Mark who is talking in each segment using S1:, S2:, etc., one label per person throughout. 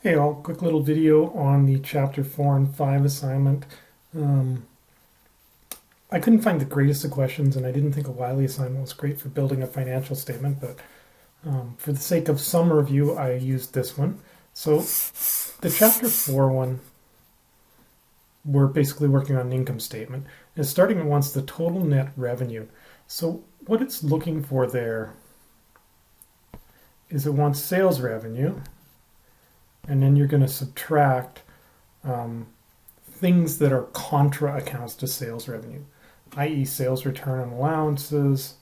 S1: Hey all, quick little video on the chapter 4 and 5 assignment. I couldn't find the greatest of questions, and I didn't think a Wiley assignment was great for building a financial statement, but for the sake of some review, I used this one. So the chapter 4 one, we're basically working on an income statement. It's starting at once the total net revenue. So what it's looking for there is it wants sales revenue, and then you're going to subtract things that are contra accounts to sales revenue, i.e. sales return on allowances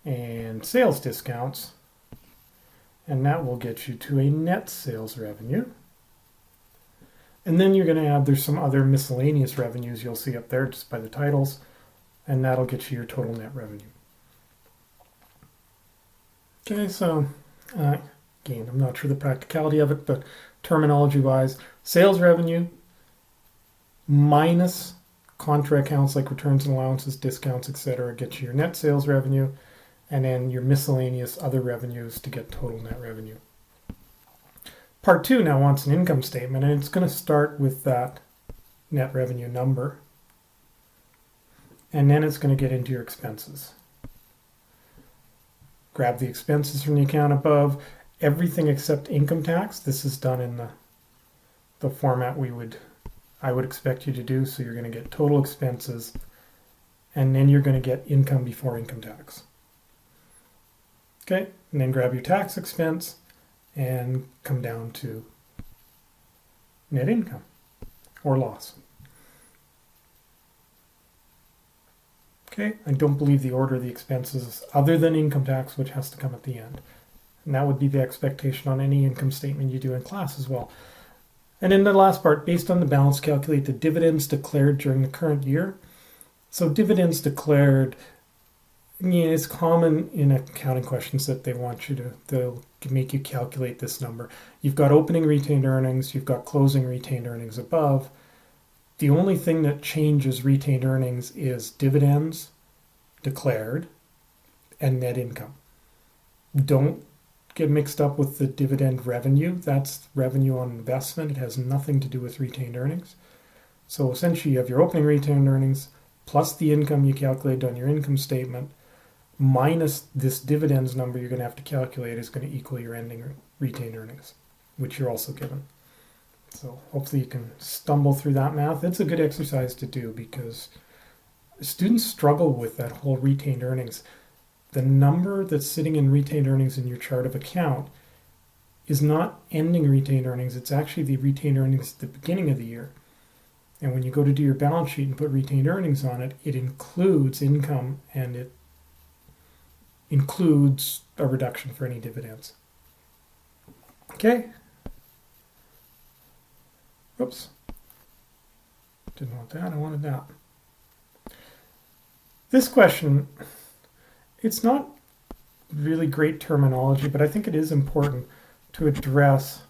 S1: and sales discounts, and that will get you to a net sales revenue. And then you're going to add, there's some other miscellaneous revenues you'll see up there just by the titles, and that'll get you your total net revenue. Okay, so again, I'm not sure the practicality of it, but terminology-wise, sales revenue minus contra accounts like returns and allowances, discounts, etc. gets you your net sales revenue, and then your miscellaneous other revenues to get total net revenue. Part 2 now wants an income statement, and it's going to start with that net revenue number, and then it's going to get into your expenses. Grab the expenses from the account above. Everything except income tax, this is done in the format I would expect you to do. So you're going to get total expenses, and then you're going to get income before income tax. Okay, and then grab your tax expense and come down to net income or loss. Okay, I don't believe the order of the expenses other than income tax, which has to come at the end. And that would be the expectation on any income statement you do in class as well. And in the last part, based on the balance, calculate the dividends declared during the current year. So dividends declared, it's common in accounting questions that they'll make you calculate this number. You've got opening retained earnings, you've got closing retained earnings above. The only thing that changes retained earnings is dividends declared and net income. Don't get mixed up with the dividend revenue. That's revenue on investment. It has nothing to do with retained earnings. So essentially you have your opening retained earnings plus the income you calculated on your income statement minus this dividends number you're going to have to calculate is going to equal your ending retained earnings, which you're also given. So hopefully you can stumble through that math. It's a good exercise to do because students struggle with that whole retained earnings. The number that's sitting in retained earnings in your chart of account is not ending retained earnings. It's actually the retained earnings at the beginning of the year. And when you go to do your balance sheet and put retained earnings on it, it includes income and it includes a reduction for any dividends. Okay. Oops. Didn't want that. I wanted that. This question, it's not really great terminology, but I think it is important to address.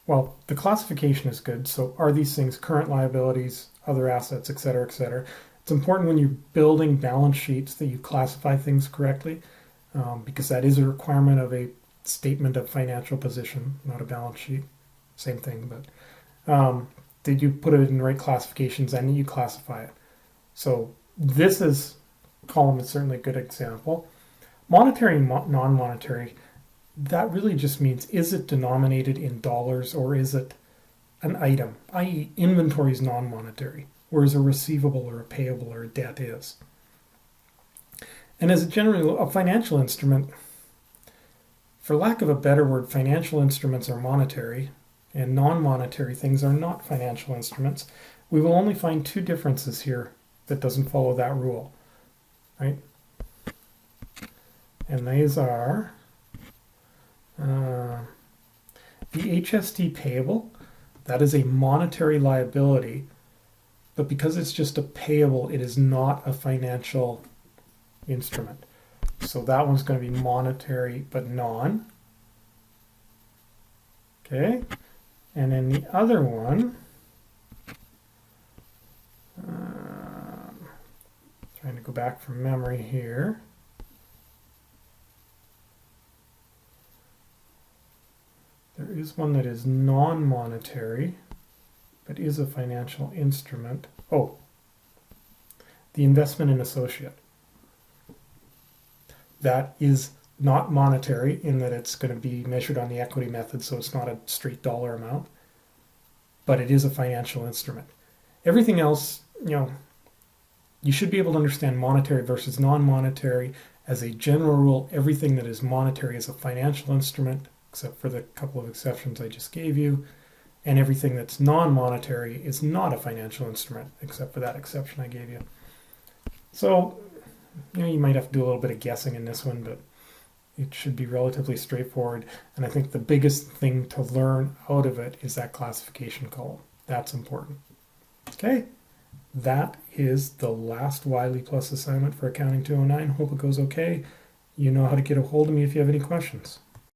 S1: Well, the classification is good. So are these things current liabilities, other assets, et cetera, et cetera? It's important when you're building balance sheets that you classify things correctly, because that is a requirement of a statement of financial position, not a balance sheet. Same thing, but did you put it in the right classifications and you classify it? So this column is certainly a good example. Monetary and non-monetary, that really just means, is it denominated in dollars or is it an item, i.e. inventory is non-monetary, whereas a receivable or a payable or a debt is. And as a financial instrument, for lack of a better word, financial instruments are monetary and non-monetary things are not financial instruments. We will only find two differences here that doesn't follow that rule, right? And these are the HST payable. That is a monetary liability, but because it's just a payable, it is not a financial instrument. So that one's going to be monetary but non. Okay. And then the other one, trying to go back from memory here. is one that is non-monetary, but is a financial instrument. Oh, the investment in associate. That is not monetary in that it's going to be measured on the equity method, so it's not a straight dollar amount, but it is a financial instrument. Everything else, you should be able to understand monetary versus non-monetary. As a general rule, everything that is monetary is a financial instrument, except for the couple of exceptions I just gave you. And everything that's non-monetary is not a financial instrument, except for that exception I gave you. So, you might have to do a little bit of guessing in this one, but it should be relatively straightforward. And I think the biggest thing to learn out of it is that classification column. That's important. Okay, that is the last Wiley Plus assignment for Accounting 209. Hope it goes okay. You know how to get a hold of me if you have any questions.